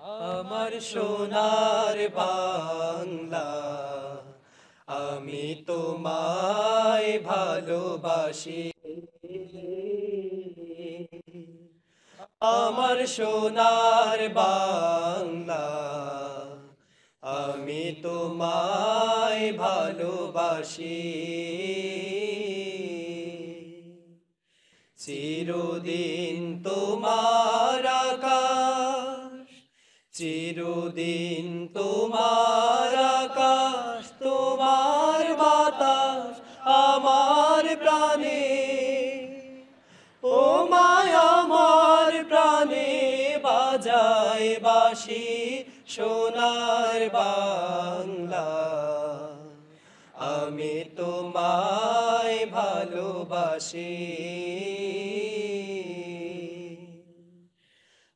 আমার সোনার বাংলা, আমি তোমায় ভালোবাসি। আমার সোনার বাংলা, আমি তোমায় ভালোবাসি। চিরদিন তোমার আকাশ, চিরদিন তোমার আকাশ, তোমার বাতাস আমার প্রাণে। ও মায়া আমার প্রাণে বাজায় বাঁশি সোনার বাংলা, আমি তোমায় ভালোবাসি।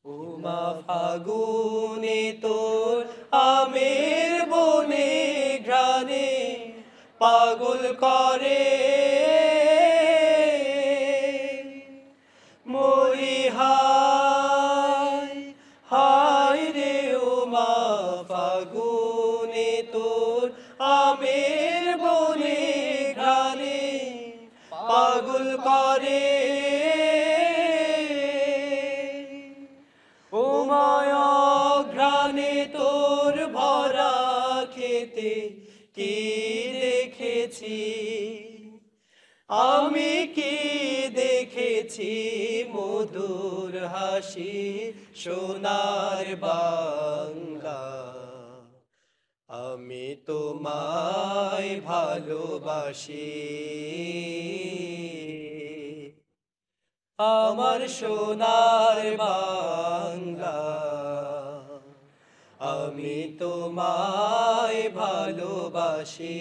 উমা ফাগুনে তোর আমের বনে ঘ্রাণে পাগল করে মরি হায় হায় রে। উমা ফাগুনে তোর আমের বনে ঘ্রাণে পাগল করে। ও মায়া ঘ্রাণে তোর ভরা খেতে কি দেখেছি, আমি কি দেখেছি মধুর হাসি সোনার বাংলা, আমি তোমায় ভালোবাসি। আমার সোনার বাংলা, আমি তোমায় ভালোবাসি।